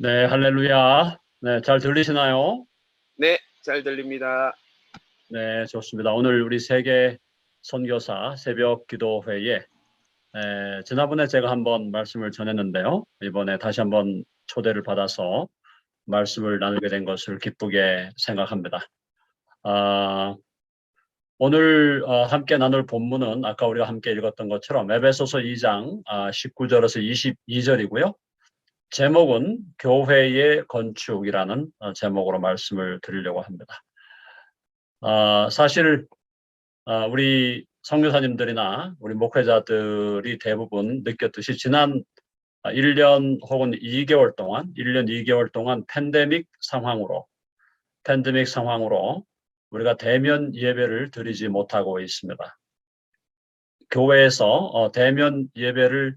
네, 할렐루야. 네, 잘 들리시나요? 네, 잘 들립니다. 네, 좋습니다. 오늘 우리 세계 선교사 새벽 기도회에 지난번에 제가 한번 말씀을 전했는데요. 이번에 다시 한번 초대를 받아서 말씀을 나누게 된 것을 기쁘게 생각합니다. 아, 오늘 함께 나눌 본문은 아까 우리가 함께 읽었던 것처럼 에베소서 2장 19절에서 22절이고요. 제목은 교회의 건축이라는 제목으로 말씀을 드리려고 합니다. 사실 우리 선교사님들이나 우리 목회자들이 대부분 느꼈듯이 지난 1년 혹은 2개월 동안, 1년 2개월 동안 팬데믹 상황으로 우리가 대면 예배를 드리지 못하고 있습니다. 교회에서 대면 예배를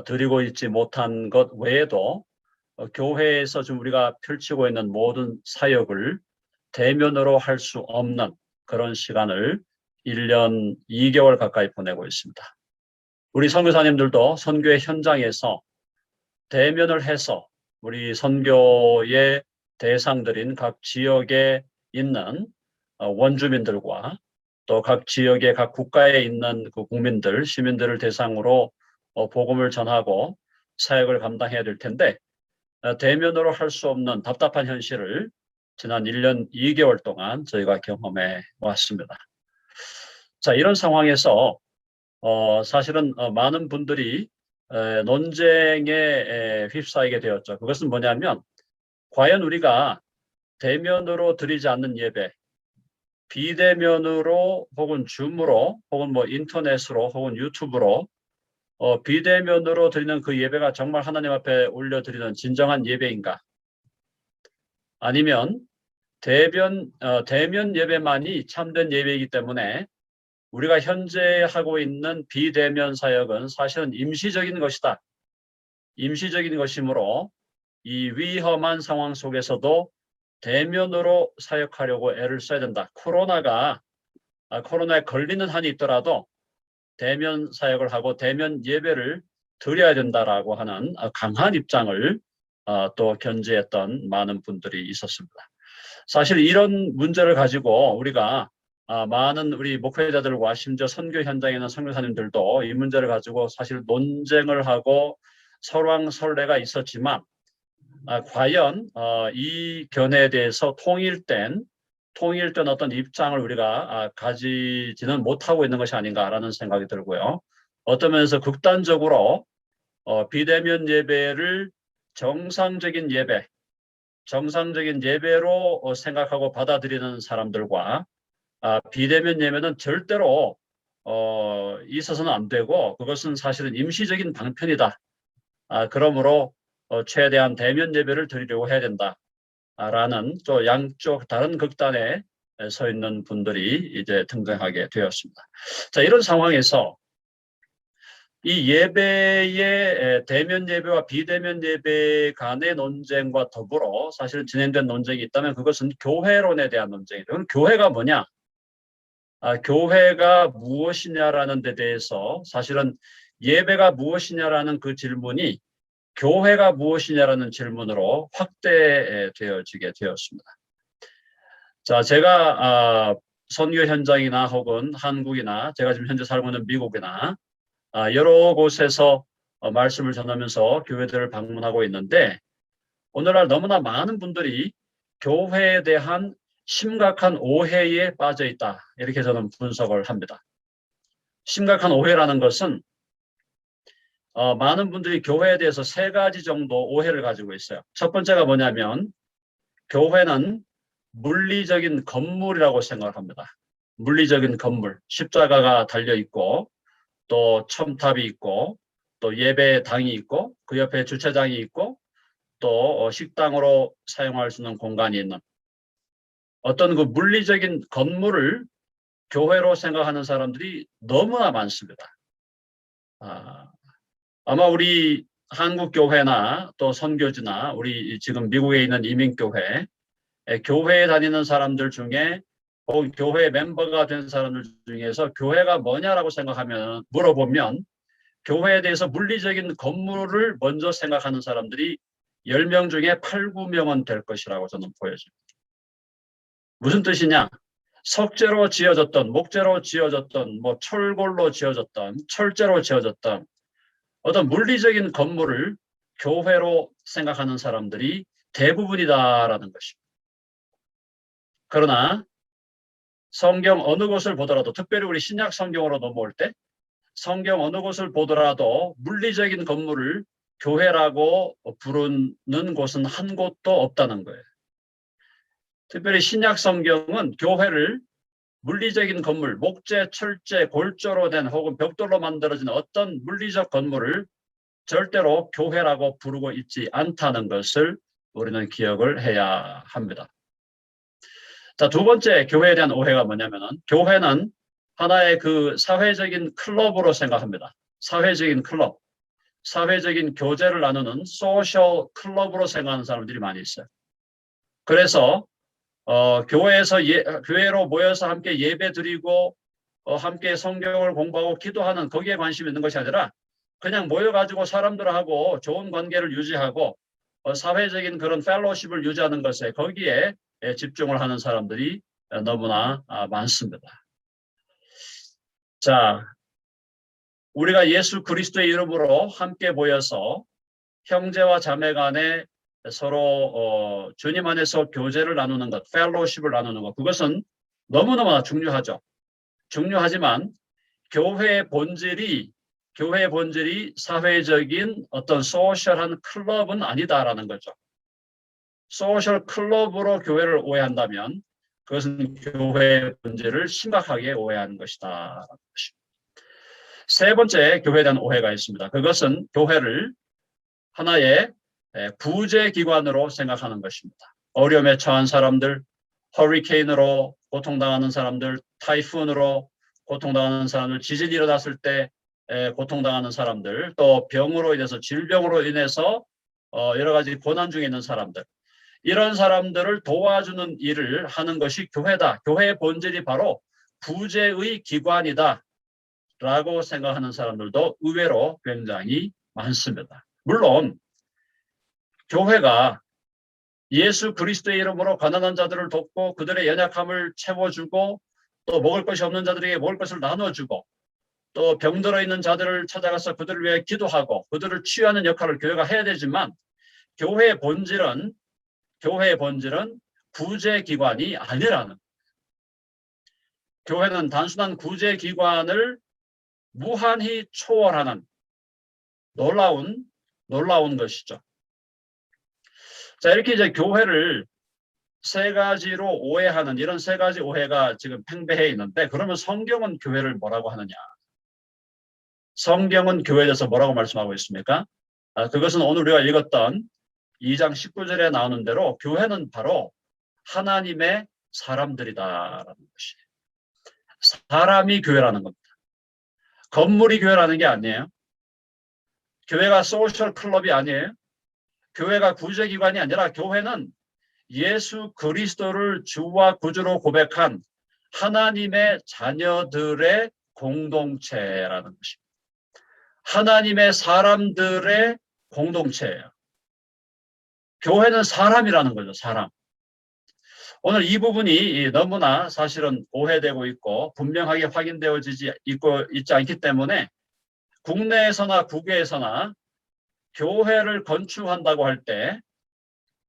드리고 있지 못한 것 외에도 교회에서 지금 우리가 펼치고 있는 모든 사역을 대면으로 할 수 없는 그런 시간을 1년 2개월 가까이 보내고 있습니다. 우리 선교사님들도 선교의 현장에서 대면을 해서 우리 선교의 대상들인 각 지역에 있는 원주민들과 또 각 지역의 각 국가에 있는 그 국민들, 시민들을 대상으로 복음을 전하고 사역을 감당해야 될 텐데 대면으로 할 수 없는 답답한 현실을 지난 1년 2개월 동안 저희가 경험해 왔습니다. 자, 이런 상황에서 사실은 많은 분들이 논쟁에 휩싸이게 되었죠. 그것은 뭐냐면 과연 우리가 대면으로 드리지 않는 예배, 비대면으로 혹은 줌으로 혹은 뭐 인터넷으로 혹은 유튜브로 비대면으로 드리는 그 예배가 정말 하나님 앞에 올려드리는 진정한 예배인가? 아니면 대면 예배만이 참된 예배이기 때문에 우리가 현재 하고 있는 비대면 사역은 사실은 임시적인 것이다. 임시적인 것이므로 이 위험한 상황 속에서도 대면으로 사역하려고 애를 써야 된다. 코로나에 걸리는 한이 있더라도 대면 사역을 하고 대면 예배를 드려야 된다라고 하는 강한 입장을 또 견지했던 많은 분들이 있었습니다. 사실 이런 문제를 가지고 우리가 많은 우리 목회자들과 심지어 선교 현장에 있는 선교사님들도 이 문제를 가지고 사실 논쟁을 하고 설왕설래가 있었지만 과연 이 견해에 대해서 통일된 어떤 입장을 우리가 가지지는 못하고 있는 것이 아닌가라는 생각이 들고요. 어떤 면에서 극단적으로 비대면 예배를 정상적인 예배로 생각하고 받아들이는 사람들과 비대면 예배는 절대로 있어서는 안 되고 그것은 사실은 임시적인 방편이다. 그러므로 최대한 대면 예배를 드리려고 해야 된다라는 또 양쪽 다른 극단에 서 있는 분들이 이제 등장하게 되었습니다. 자, 이런 상황에서 이 예배의 대면 예배와 비대면 예배 간의 논쟁과 더불어 사실 진행된 논쟁이 있다면 그것은 교회론에 대한 논쟁이에요. 그럼 교회가 뭐냐? 교회가 무엇이냐라는 데 대해서 사실은 예배가 무엇이냐라는 그 질문이 교회가 무엇이냐라는 질문으로 확대되어지게 되었습니다. 자, 제가 선교 현장이나 혹은 한국이나 제가 지금 현재 살고 있는 미국이나 여러 곳에서 말씀을 전하면서 교회들을 방문하고 있는데 오늘날 너무나 많은 분들이 교회에 대한 심각한 오해에 빠져 있다. 이렇게 저는 분석을 합니다. 심각한 오해라는 것은 많은 분들이 교회에 대해서 세 가지 정도 오해를 가지고 있어요. 첫 번째가 뭐냐면 교회는 물리적인 건물이라고 생각합니다. 물리적인 건물, 십자가가 달려 있고 또 첨탑이 있고 또 예배당이 있고 그 옆에 주차장이 있고 또 식당으로 사용할 수 있는 공간이 있는 어떤 그 물리적인 건물을 교회로 생각하는 사람들이 너무나 많습니다. 아마 우리 한국 교회나 또 선교지나 우리 지금 미국에 있는 이민교회, 교회에 다니는 사람들 중에 혹은 교회 멤버가 된 사람들 중에서 교회가 뭐냐라고 생각하면 물어보면 교회에 대해서 물리적인 건물을 먼저 생각하는 사람들이 10명 중에 8, 9명은 될 것이라고 저는 보여집니다. 무슨 뜻이냐? 석재로 지어졌던, 목재로 지어졌던, 뭐 철골로 지어졌던, 철제로 지어졌던 어떤 물리적인 건물을 교회로 생각하는 사람들이 대부분이다라는 것입니다. 그러나 성경 어느 곳을 보더라도, 특별히 우리 신약 성경으로 넘어올 때 성경 어느 곳을 보더라도 물리적인 건물을 교회라고 부르는 곳은 한 곳도 없다는 거예요. 특별히 신약 성경은 교회를 물리적인 건물, 목재, 철제, 골조로 된 혹은 벽돌로 만들어진 어떤 물리적 건물을 절대로 교회라고 부르고 있지 않다는 것을 우리는 기억을 해야 합니다. 자, 두 번째 교회에 대한 오해가 뭐냐면은, 교회는 하나의 그 사회적인 클럽으로 생각합니다. 사회적인 클럽, 사회적인 교제를 나누는 소셜 클럽으로 생각하는 사람들이 많이 있어요. 그래서 교회에서 교회로 모여서 함께 예배 드리고 함께 성경을 공부하고 기도하는 거기에 관심 있는 것이 아니라 그냥 모여가지고 사람들하고 좋은 관계를 유지하고 사회적인 그런 펠로십을 유지하는 것에 거기에 집중을 하는 사람들이 너무나 많습니다. 자, 우리가 예수 그리스도의 이름으로 함께 모여서 형제와 자매 간에 서로 주님 안에서 교제를 나누는 것, 펠로십을 나누는 것, 그것은 너무너무 중요하죠. 중요하지만 교회의 본질이 사회적인 어떤 소셜한 클럽은 아니다라는 거죠. 소셜 클럽으로 교회를 오해한다면 그것은 교회의 본질을 심각하게 오해하는 것이다. 세 번째 교회에 대한 오해가 있습니다. 그것은 교회를 하나의 구제기관으로 생각하는 것입니다. 어려움에 처한 사람들, 허리케인으로 고통당하는 사람들, 타이푼으로 고통당하는 사람들, 지진이 일어났을 때 고통당하는 사람들, 또 병으로 인해서, 질병으로 인해서 여러 가지 고난 중에 있는 사람들, 이런 사람들을 도와주는 일을 하는 것이 교회다. 교회의 본질이 바로 구제의 기관이다 라고 생각하는 사람들도 의외로 굉장히 많습니다. 물론 교회가 예수 그리스도의 이름으로 가난한 자들을 돕고 그들의 연약함을 채워주고 또 먹을 것이 없는 자들에게 먹을 것을 나눠주고 또 병들어 있는 자들을 찾아가서 그들을 위해 기도하고 그들을 치유하는 역할을 교회가 해야 되지만 교회의 본질은 구제기관이 아니라는, 교회는 단순한 구제기관을 무한히 초월하는 놀라운 것이죠. 자, 이렇게 이제 교회를 세 가지로 오해하는 이런 세 가지 오해가 지금 팽배해 있는데, 그러면 성경은 교회를 뭐라고 하느냐? 성경은 교회에 대해서 뭐라고 말씀하고 있습니까? 그것은 오늘 우리가 읽었던 2장 19절에 나오는 대로 교회는 바로 하나님의 사람들이다라는 것이. 사람이 교회라는 겁니다. 건물이 교회라는 게 아니에요. 교회가 소셜 클럽이 아니에요. 교회가 구제기관이 아니라 교회는 예수 그리스도를 주와 구주로 고백한 하나님의 자녀들의 공동체라는 것입니다. 하나님의 사람들의 공동체예요. 교회는 사람이라는 거죠. 사람. 오늘 이 부분이 너무나 사실은 오해되고 있고 분명하게 확인되어지지 있지 않기 때문에 국내에서나 국외에서나 교회를 건축한다고 할 때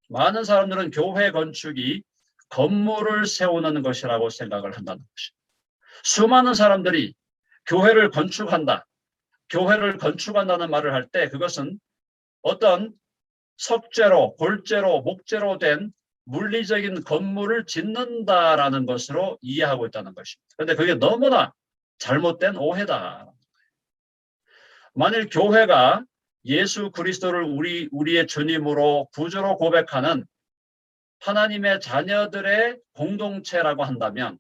많은 사람들은 교회 건축이 건물을 세우는 것이라고 생각을 한다는 것입니다. 수많은 사람들이 교회를 건축한다는 말을 할 때 그것은 어떤 석재로, 골재로, 목재로 된 물리적인 건물을 짓는다라는 것으로 이해하고 있다는 것입니다. 그런데 그게 너무나 잘못된 오해다. 만일 교회가 예수 그리스도를 우리의 주님으로 구주로 고백하는 하나님의 자녀들의 공동체라고 한다면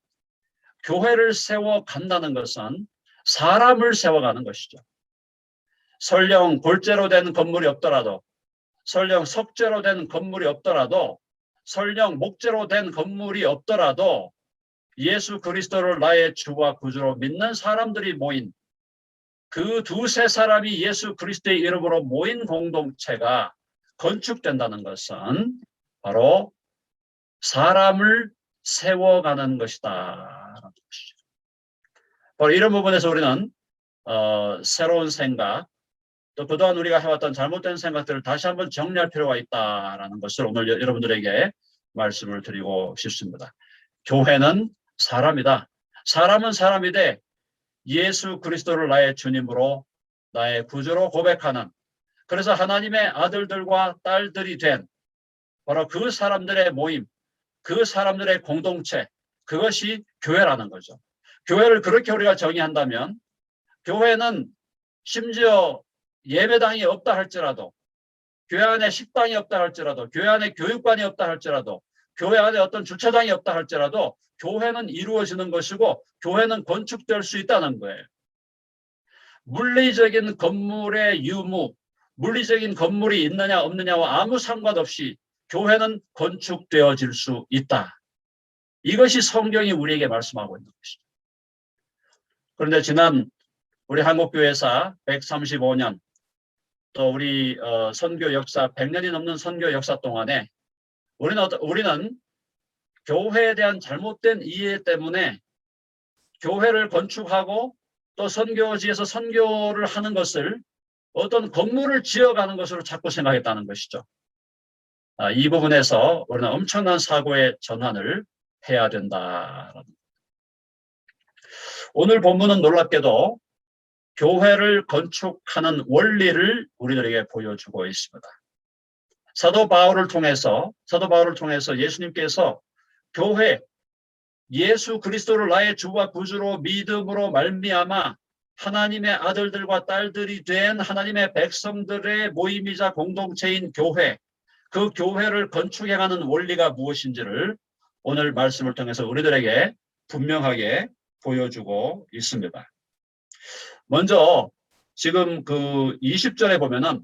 교회를 세워간다는 것은 사람을 세워가는 것이죠. 설령 골재로 된 건물이 없더라도, 설령 석재로 된 건물이 없더라도, 설령 목재로 된 건물이 없더라도 예수 그리스도를 나의 주와 구주로 믿는 사람들이 모인 그 두세 사람이 예수 그리스도의 이름으로 모인 공동체가 건축된다는 것은 바로 사람을 세워가는 것이다. 바로 이런 부분에서 우리는 새로운 생각, 또 그동안 우리가 해왔던 잘못된 생각들을 다시 한번 정리할 필요가 있다라는 것을 오늘 여러분들에게 말씀을 드리고 싶습니다. 교회는 사람이다. 사람은 사람이되 예수 그리스도를 나의 주님으로 나의 구주로 고백하는, 그래서 하나님의 아들들과 딸들이 된 바로 그 사람들의 모임, 그 사람들의 공동체, 그것이 교회라는 거죠. 교회를 그렇게 우리가 정의한다면 교회는 심지어 예배당이 없다 할지라도, 교회 안에 식당이 없다 할지라도, 교회 안에 교육관이 없다 할지라도, 교회 안에 어떤 주차장이 없다 할지라도 교회는 이루어지는 것이고 교회는 건축될 수 있다는 거예요. 물리적인 건물의 유무, 물리적인 건물이 있느냐 없느냐와 아무 상관없이 교회는 건축되어질 수 있다. 이것이 성경이 우리에게 말씀하고 있는 것이죠. 그런데 지난 우리 한국교회사 135년, 또 우리 선교 역사 100년이 넘는 선교 역사 동안에 우리는 교회에 대한 잘못된 이해 때문에 교회를 건축하고 또 선교지에서 선교를 하는 것을 어떤 건물을 지어가는 것으로 자꾸 생각했다는 것이죠. 이 부분에서 우리는 엄청난 사고의 전환을 해야 된다. 오늘 본문은 놀랍게도 교회를 건축하는 원리를 우리들에게 보여주고 있습니다. 사도 바울을 통해서 예수님께서 교회, 예수 그리스도를 나의 주와 구주로 믿음으로 말미암아 하나님의 아들들과 딸들이 된 하나님의 백성들의 모임이자 공동체인 교회, 그 교회를 건축해가는 원리가 무엇인지를 오늘 말씀을 통해서 우리들에게 분명하게 보여주고 있습니다. 먼저 지금 그 20절에 보면은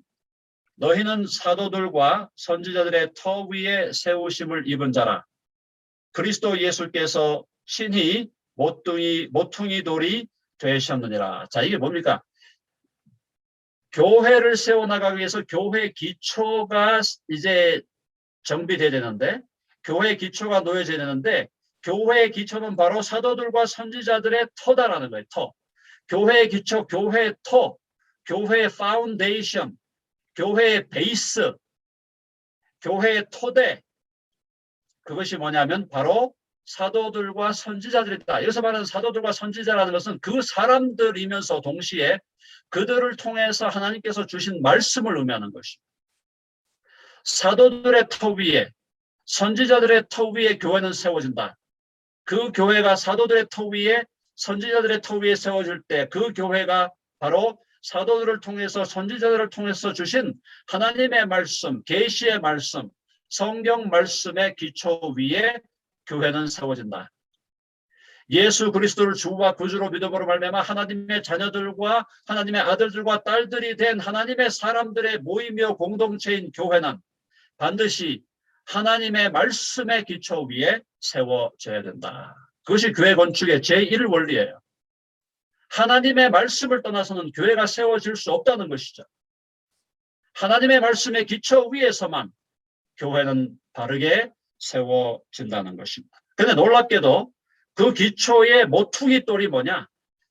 너희는 사도들과 선지자들의 터 위에 세우심을 입은 자라. 그리스도 예수께서 친히 모퉁이 돌이 되셨느니라. 자, 이게 뭡니까? 교회를 세워나가기 위해서 교회 기초가 이제 정비돼야 되는데, 교회 기초가 놓여져야 되는데, 교회의 기초는 바로 사도들과 선지자들의 터다라는 거예요. 터. 교회의 기초, 교회의 토, 교회의 파운데이션, 교회의 베이스, 교회의 토대, 그것이 뭐냐면 바로 사도들과 선지자들이다. 여기서 말하는 사도들과 선지자라는 것은 그 사람들이면서 동시에 그들을 통해서 하나님께서 주신 말씀을 의미하는 것입니다. 사도들의 터 위에, 선지자들의 터 위에 교회는 세워진다. 그 교회가 사도들의 터 위에, 선지자들의 터 위에 세워질 때 그 교회가 바로 사도들을 통해서 선지자들을 통해서 주신 하나님의 말씀, 계시의 말씀, 성경 말씀의 기초 위에 교회는 세워진다. 예수 그리스도를 주와 구주로 믿음으로 말미암아 하나님의 자녀들과 하나님의 아들들과 딸들이 된 하나님의 사람들의 모임이요 공동체인 교회는 반드시 하나님의 말씀의 기초 위에 세워져야 된다. 그것이 교회 건축의 제1 원리예요. 하나님의 말씀을 떠나서는 교회가 세워질 수 없다는 것이죠. 하나님의 말씀의 기초 위에서만 교회는 바르게 세워진다는 것입니다. 그런데 놀랍게도 그 기초의 모퉁이 돌이 뭐냐?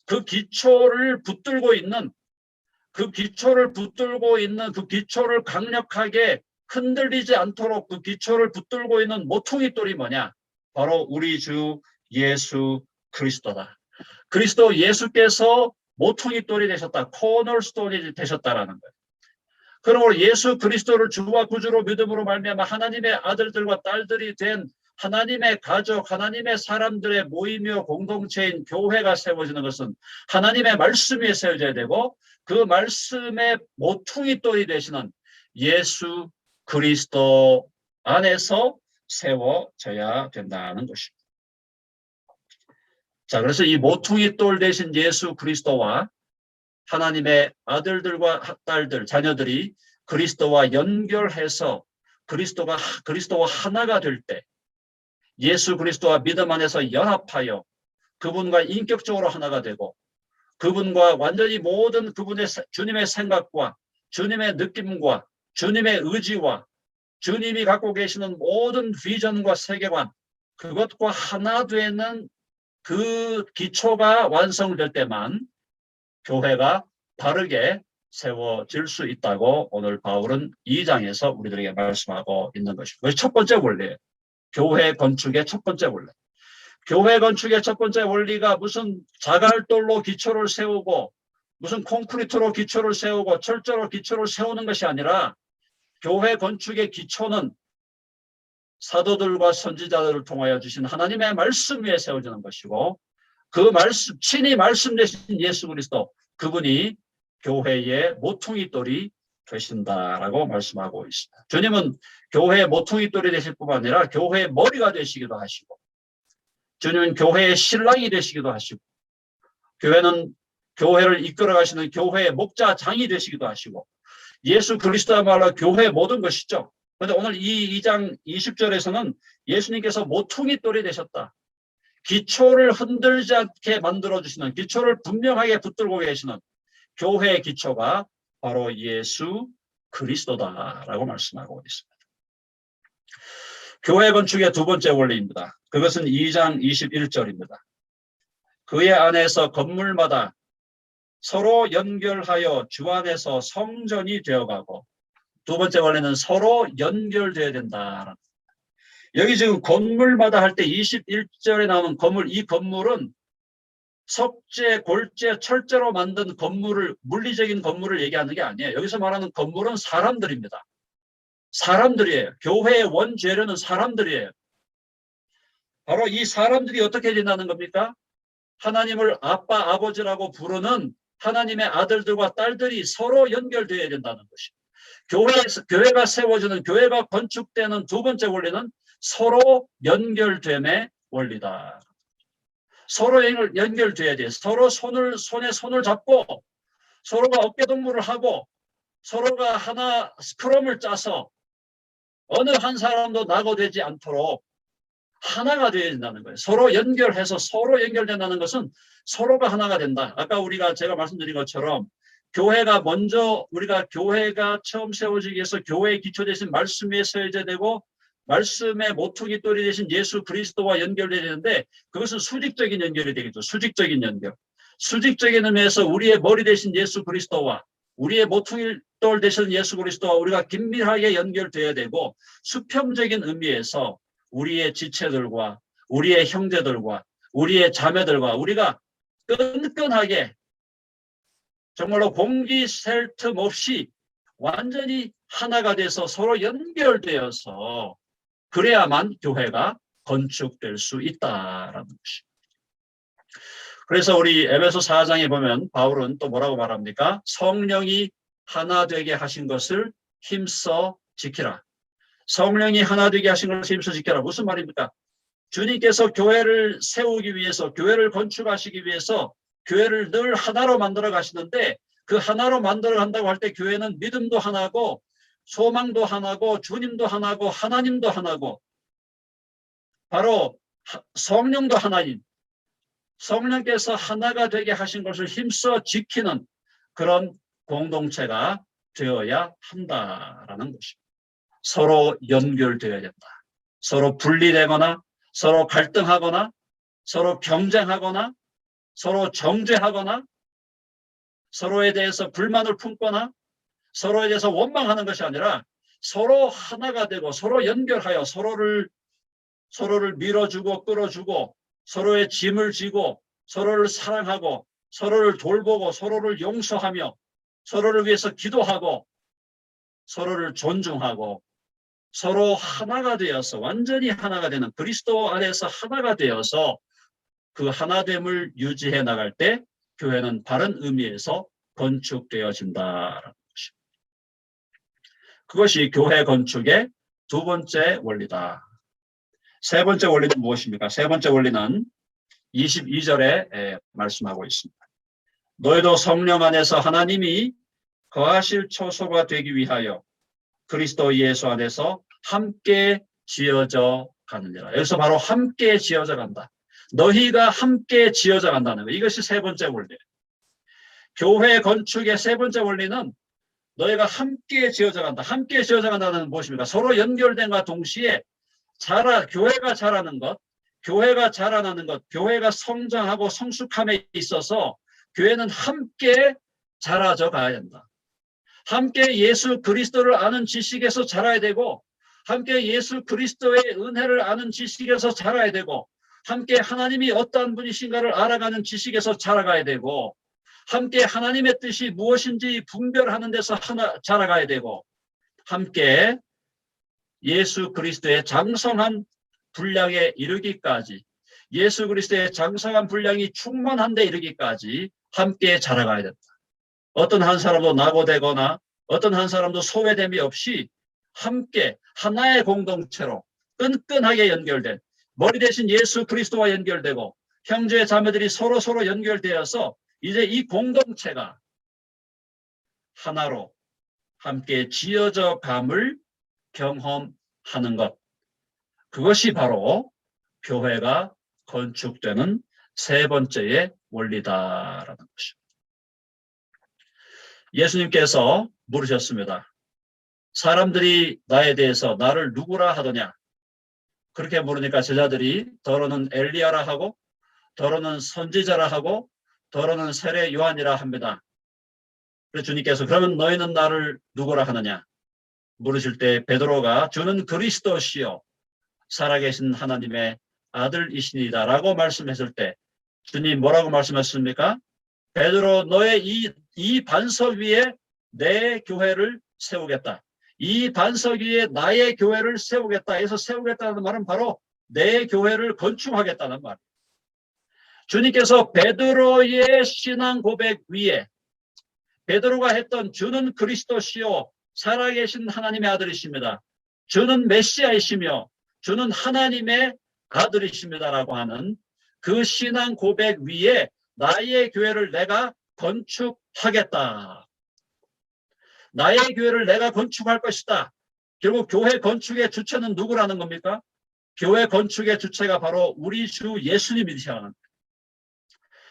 그 기초를 붙들고 있는 그 기초를 강력하게 흔들리지 않도록 그 기초를 붙들고 있는 모퉁이 돌이 뭐냐? 바로 우리 주 예수 그리스도다. 그리스도 예수께서 모퉁이 돌이 되셨다. 코너스톤이 되셨다라는 거예요. 그러므로 예수 그리스도를 주와 구주로 믿음으로 말미암아 하나님의 아들들과 딸들이 된 하나님의 가족, 하나님의 사람들의 모임이요 공동체인 교회가 세워지는 것은 하나님의 말씀 위에 세워져야 되고 그 말씀의 모퉁이 돌이 되시는 예수 그리스도 안에서 세워져야 된다는 것입니다. 자, 그래서 이 모퉁이 돌 되신 예수 그리스도와 하나님의 아들들과 딸들, 자녀들이 그리스도와 연결해서 그리스도와 하나가 될 때 예수 그리스도와 믿음 안에서 연합하여 그분과 인격적으로 하나가 되고 그분과 완전히 모든 그분의 주님의 생각과 주님의 느낌과 주님의 의지와 주님이 갖고 계시는 모든 비전과 세계관, 그것과 하나 되는 그 기초가 완성될 때만 교회가 바르게 세워질 수 있다고 오늘 바울은 2장에서 우리들에게 말씀하고 있는 것입니다. 그것이 첫 번째 원리예요. 교회 건축의 첫 번째 원리. 교회 건축의 첫 번째 원리가 무슨 자갈돌로 기초를 세우고 무슨 콘크리트로 기초를 세우고 철저로 기초를 세우는 것이 아니라 교회 건축의 기초는 사도들과 선지자들을 통하여 주신 하나님의 말씀 위에 세워지는 것이고 그 말씀, 친히 말씀 되신 예수 그리스도, 그분이 교회의 모퉁이돌이 되신다라고 말씀하고 있습니다. 주님은 교회의 모퉁이돌이 되실 뿐만 아니라 교회의 머리가 되시기도 하시고 주님은 교회의 신랑이 되시기도 하시고 교회는 교회를 이끌어 가시는 교회의 목자장이 되시기도 하시고 예수 그리스도야말로 교회의 모든 것이죠. 그런데 오늘 이 2장 20절에서는 예수님께서 모퉁이돌이 되셨다. 기초를 흔들지 않게 만들어주시는, 기초를 분명하게 붙들고 계시는 교회의 기초가 바로 예수 그리스도다라고 말씀하고 있습니다. 교회 건축의 두 번째 원리입니다. 그것은 2장 21절입니다. 그의 안에서 건물마다 서로 연결하여 주 안에서 성전이 되어가고, 두 번째 원리는 서로 연결되어야 된다. 여기 지금 건물마다 할 때 21절에 나오는 건물, 이 건물은 석재, 골재, 철재로 만든 건물을, 물리적인 건물을 얘기하는 게 아니에요. 여기서 말하는 건물은 사람들입니다. 사람들이에요. 교회의 원재료는 사람들이에요. 바로 이 사람들이 어떻게 된다는 겁니까? 하나님을 아빠, 아버지라고 부르는 하나님의 아들들과 딸들이 서로 연결되어야 된다는 것입니다. 교회가 세워지는, 교회가 건축되는 두 번째 원리는 서로 연결됨의 원리다. 서로 연결돼야 돼. 서로 손에 손을 잡고 서로가 어깨동무를 하고 서로가 하나 스크럼을 짜서 어느 한 사람도 낙오되지 않도록 하나가 되어야 된다는 거예요. 서로 연결해서 서로 연결된다는 것은 서로가 하나가 된다. 아까 제가 말씀드린 것처럼 교회가 먼저, 우리가 교회가 처음 세워지기 위해서 교회의 기초 되신 말씀 위에 세워져야 되고 말씀의 모퉁이돌이 되신 예수 그리스도와 연결돼야 되는데 그것은 수직적인 연결이 되겠죠. 수직적인 연결. 수직적인 의미에서 우리의 머리 되신 예수 그리스도와 우리의 모퉁이돌 되신 예수 그리스도와 우리가 긴밀하게 연결돼야 되고, 수평적인 의미에서 우리의 지체들과 우리의 형제들과 우리의 자매들과 우리가 끈끈하게 정말로 공기 셀 틈 없이 완전히 하나가 돼서 서로 연결되어서 그래야만 교회가 건축될 수 있다라는 것입니다. 그래서 우리 에베소 4장에 보면 바울은 또 뭐라고 말합니까? 성령이 하나 되게 하신 것을 힘써 지키라. 성령이 하나 되게 하신 것을 힘써 지키라. 무슨 말입니까? 주님께서 교회를 세우기 위해서, 교회를 건축하시기 위해서 교회를 늘 하나로 만들어 가시는데, 그 하나로 만들어 간다고 할 때 교회는 믿음도 하나고 소망도 하나고 주님도 하나고 하나님도 하나고 바로 성령도 하나님, 성령께서 하나가 되게 하신 것을 힘써 지키는 그런 공동체가 되어야 한다라는 것입니다. 서로 연결되어야 된다. 서로 분리되거나 서로 갈등하거나 서로 경쟁하거나 서로 정죄하거나 서로에 대해서 불만을 품거나 서로에 대해서 원망하는 것이 아니라 서로 하나가 되고 서로 연결하여 서로를 밀어주고 끌어주고 서로의 짐을 지고 서로를 사랑하고 서로를 돌보고 서로를 용서하며 서로를 위해서 기도하고 서로를 존중하고 서로 하나가 되어서 완전히 하나가 되는, 그리스도 안에서 하나가 되어서 그 하나됨을 유지해 나갈 때 교회는 바른 의미에서 건축되어진다라는 것입니다. 그것이 교회 건축의 두 번째 원리다. 세 번째 원리는 무엇입니까? 세 번째 원리는 22절에 말씀하고 있습니다. 너희도 성령 안에서 하나님이 거하실 초소가 되기 위하여 그리스도 예수 안에서 함께 지어져 가느니라. 여기서 바로 함께 지어져 간다. 너희가 함께 지어져 간다는 것. 이것이 세 번째 원리예요. 교회 건축의 세 번째 원리는 너희가 함께 지어져 간다. 함께 지어져 간다는 무엇입니까? 서로 연결된과 동시에 교회가 자라는 것, 교회가 자라나는 것, 교회가 성장하고 성숙함에 있어서 교회는 함께 자라져 가야 된다. 함께 예수 그리스도를 아는 지식에서 자라야 되고, 함께 예수 그리스도의 은혜를 아는 지식에서 자라야 되고, 함께 하나님이 어떠한 분이신가를 알아가는 지식에서 자라가야 되고, 함께 하나님의 뜻이 무엇인지 분별하는 데서 자라가야 되고, 함께 예수 그리스도의 장성한 분량에 이르기까지, 예수 그리스도의 장성한 분량이 충만한 데 이르기까지 함께 자라가야 된다. 어떤 한 사람도 낙오되거나 어떤 한 사람도 소외됨이 없이 함께 하나의 공동체로 끈끈하게 연결된, 머리 대신 예수 그리스도와 연결되고 형제 자매들이 서로 연결되어서 이제 이 공동체가 하나로 함께 지어져 감을 경험하는 것, 그것이 바로 교회가 건축되는 세 번째의 원리다라는 것입니다. 예수님께서 물으셨습니다. 사람들이 나에 대해서 나를 누구라 하더냐? 그렇게 물으니까 제자들이 더러는 엘리야라 하고, 더러는 선지자라 하고, 더러는 세례 요한이라 합니다. 그래서 주님께서 그러면 너희는 나를 누구라 하느냐? 물으실 때 베드로가 주는 그리스도시요 살아계신 하나님의 아들이시니다 라고 말씀했을 때 주님 뭐라고 말씀하셨습니까? 베드로, 너의 이 반석 위에 내 교회를 세우겠다. 이 반석 위에 나의 교회를 세우겠다 해서 세우겠다는 말은 바로 내 교회를 건축하겠다는 말. 주님께서 베드로의 신앙 고백 위에 베드로가 했던 주는 그리스도시요 살아계신 하나님의 아들이십니다. 주는 메시아이시며 주는 하나님의 아들이십니다라고 하는 그 신앙 고백 위에 나의 교회를 내가 건축하겠다. 나의 교회를 내가 건축할 것이다. 결국 교회 건축의 주체는 누구라는 겁니까? 교회 건축의 주체가 바로 우리 주 예수님이시라는 겁니다.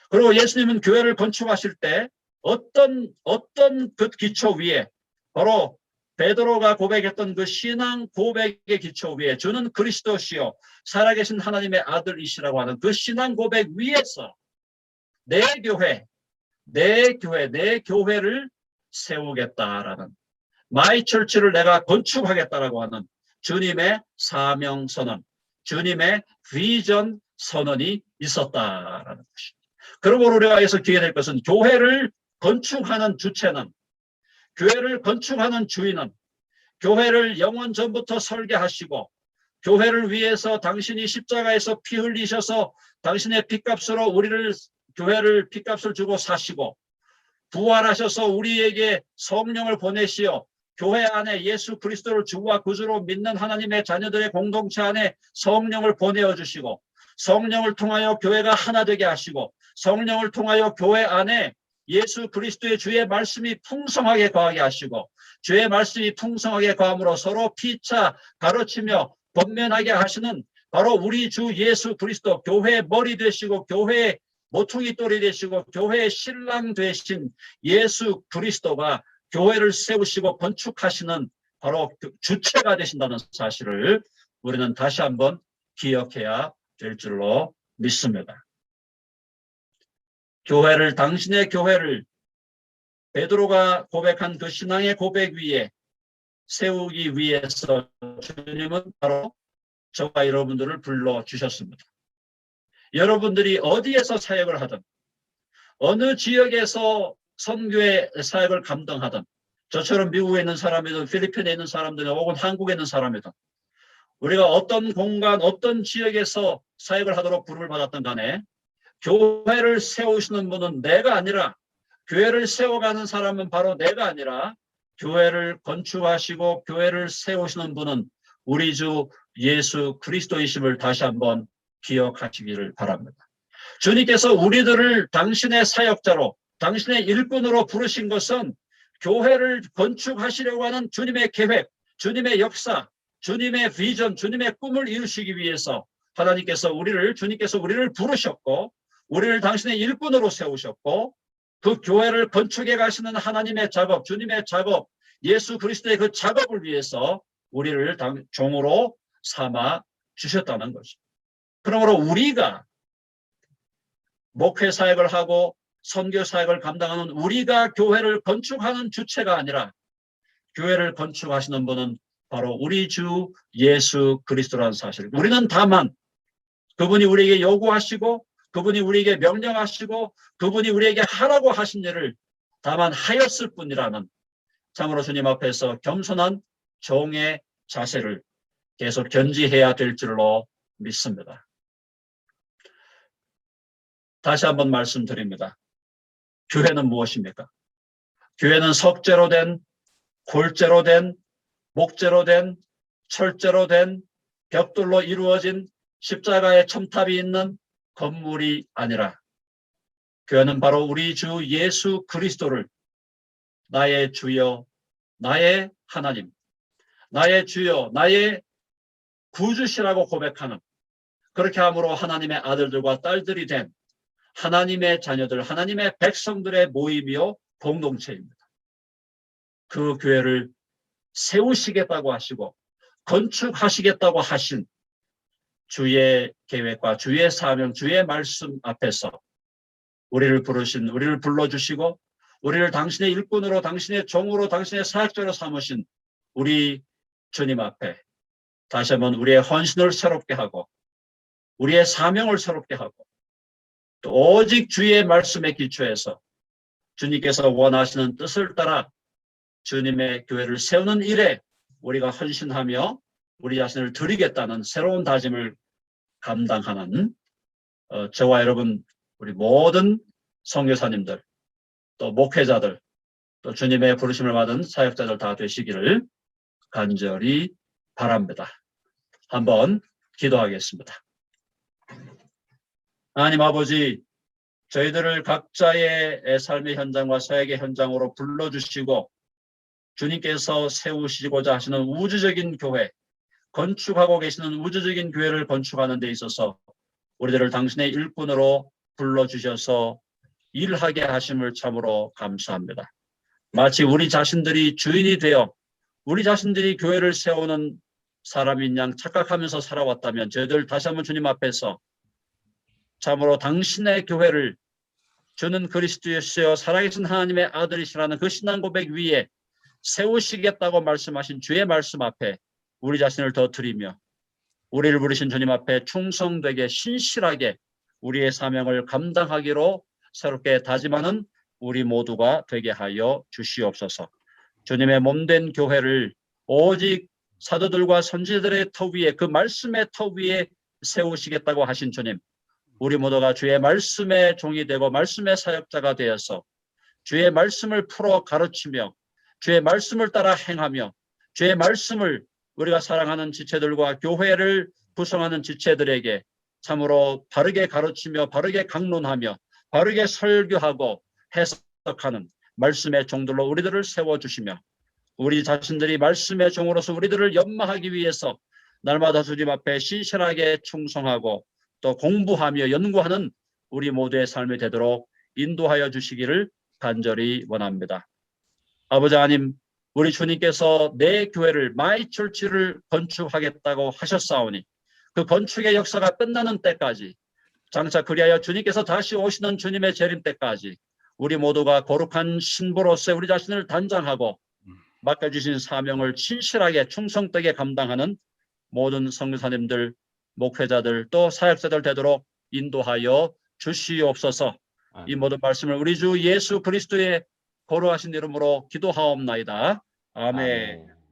그리고 예수님은 교회를 건축하실 때 어떤 그 기초 위에 바로 베드로가 고백했던 그 신앙 고백의 기초 위에 주는 그리스도시요 살아계신 하나님의 아들이시라고 하는 그 신앙 고백 위에서 내 교회를 세우겠다라는, 마이 철치를 내가 건축하겠다라고 하는 주님의 사명 선언, 주님의 비전 선언이 있었다라는 것입니다. 그러므로 우리가 여기서 기억해야 될 것은 교회를 건축하는 주체는, 교회를 건축하는 주인은, 교회를 영원 전부터 설계하시고 교회를 위해서 당신이 십자가에서 피 흘리셔서 당신의 피값으로 교회를 피값을 주고 사시고 부활하셔서 우리에게 성령을 보내시어 교회 안에 예수 그리스도를 주와 구주로 믿는 하나님의 자녀들의 공동체 안에 성령을 보내어 주시고, 성령을 통하여 교회가 하나 되게 하시고, 성령을 통하여 교회 안에 예수 그리스도의 주의 말씀이 풍성하게 거하게 하시고, 주의 말씀이 풍성하게 거함으로 서로 피차 가르치며 권면하게 하시는 바로 우리 주 예수 그리스도, 교회의 머리 되시고 교회의 모퉁이 돌이 되시고 교회의 신랑 되신 예수 그리스도가 교회를 세우시고 건축하시는 바로 주체가 되신다는 사실을 우리는 다시 한번 기억해야 될 줄로 믿습니다. 당신의 교회를 베드로가 고백한 그 신앙의 고백 위에 세우기 위해서 주님은 바로 저와 여러분들을 불러주셨습니다. 여러분들이 어디에서 사역을 하든, 어느 지역에서 선교의 사역을 감당하든, 저처럼 미국에 있는 사람이든 필리핀에 있는 사람들이든 혹은 한국에 있는 사람이든 우리가 어떤 공간, 어떤 지역에서 사역을 하도록 부름을 받았던 간에 교회를 세우시는 분은 내가 아니라, 교회를 세워가는 사람은 바로 내가 아니라 교회를 건축하시고 교회를 세우시는 분은 우리 주 예수 그리스도이심을 다시 한번 기억하시기를 바랍니다. 주님께서 우리들을 당신의 사역자로, 당신의 일꾼으로 부르신 것은 교회를 건축하시려고 하는 주님의 계획, 주님의 역사, 주님의 비전, 주님의 꿈을 이루시기 위해서 주님께서 우리를 부르셨고, 우리를 당신의 일꾼으로 세우셨고, 그 교회를 건축해 가시는 하나님의 작업, 주님의 작업, 예수 그리스도의 그 작업을 위해서 우리를 종으로 삼아 주셨다는 거죠. 그러므로 우리가 목회 사역을 하고 선교 사역을 감당하는 우리가 교회를 건축하는 주체가 아니라 교회를 건축하시는 분은 바로 우리 주 예수 그리스도라는 사실. 우리는 다만 그분이 우리에게 요구하시고 그분이 우리에게 명령하시고 그분이 우리에게 하라고 하신 일을 다만 하였을 뿐이라는 참으로 주님 앞에서 겸손한 종의 자세를 계속 견지해야 될 줄로 믿습니다. 다시 한번 말씀드립니다. 교회는 무엇입니까? 교회는 석재로 된, 골재로 된, 목재로 된, 철재로 된, 벽돌로 이루어진 십자가의 첨탑이 있는 건물이 아니라 교회는 바로 우리 주 예수 그리스도를 나의 주여, 나의 하나님, 나의 주여, 나의 구주시라고 고백하는, 그렇게 함으로 하나님의 아들들과 딸들이 된 하나님의 자녀들, 하나님의 백성들의 모임이요 공동체입니다. 그 교회를 세우시겠다고 하시고 건축하시겠다고 하신 주의 계획과 주의 사명, 주의 말씀 앞에서 우리를 부르신, 우리를 불러주시고 우리를 당신의 일꾼으로, 당신의 종으로, 당신의 사역자로 삼으신 우리 주님 앞에 다시 한번 우리의 헌신을 새롭게 하고 우리의 사명을 새롭게 하고 또 오직 주의 말씀에 기초해서 주님께서 원하시는 뜻을 따라 주님의 교회를 세우는 일에 우리가 헌신하며 우리 자신을 드리겠다는 새로운 다짐을 감당하는 저와 여러분 우리 모든 선교사님들 또 목회자들 또 주님의 부르심을 받은 사역자들 다 되시기를 간절히 바랍니다. 한번 기도하겠습니다. 하나님 아버지, 저희들을 각자의 삶의 현장과 사역의 현장으로 불러주시고 주님께서 세우시고자 하시는 우주적인 교회, 건축하고 계시는 우주적인 교회를 건축하는 데 있어서 우리들을 당신의 일꾼으로 불러주셔서 일하게 하심을 참으로 감사합니다. 마치 우리 자신들이 주인이 되어 우리 자신들이 교회를 세우는 사람인 양 착각하면서 살아왔다면 저희들 다시 한번 주님 앞에서 참으로 당신의 교회를 주는 그리스도시여 살아계신 하나님의 아들이시라는 그 신앙 고백 위에 세우시겠다고 말씀하신 주의 말씀 앞에 우리 자신을 더 드리며 우리를 부르신 주님 앞에 충성되게 신실하게 우리의 사명을 감당하기로 새롭게 다짐하는 우리 모두가 되게 하여 주시옵소서. 주님의 몸된 교회를 오직 사도들과 선지자들의 터 위에 그 말씀의 터 위에 세우시겠다고 하신 주님, 우리 모두가 주의 말씀의 종이 되고 말씀의 사역자가 되어서 주의 말씀을 풀어 가르치며 주의 말씀을 따라 행하며 주의 말씀을 우리가 사랑하는 지체들과 교회를 구성하는 지체들에게 참으로 바르게 가르치며 바르게 강론하며 바르게 설교하고 해석하는 말씀의 종들로 우리들을 세워주시며 우리 자신들이 말씀의 종으로서 우리들을 연마하기 위해서 날마다 주님 앞에 신실하게 충성하고 또 공부하며 연구하는 우리 모두의 삶이 되도록 인도하여 주시기를 간절히 원합니다. 아버지 하나님, 우리 주님께서 내 교회를 마이 철치를 건축하겠다고 하셨사오니 그 건축의 역사가 끝나는 때까지 장차 그리하여 주님께서 다시 오시는 주님의 재림 때까지 우리 모두가 거룩한 신부로서 우리 자신을 단장하고 맡겨주신 사명을 신실하게 충성되게 감당하는 모든 선교사님들, 목회자들 또 사역자들 되도록 인도하여 주시옵소서. 이 모든 말씀을 우리 주 예수 그리스도의 거룩하신 이름으로 기도하옵나이다. 아멘.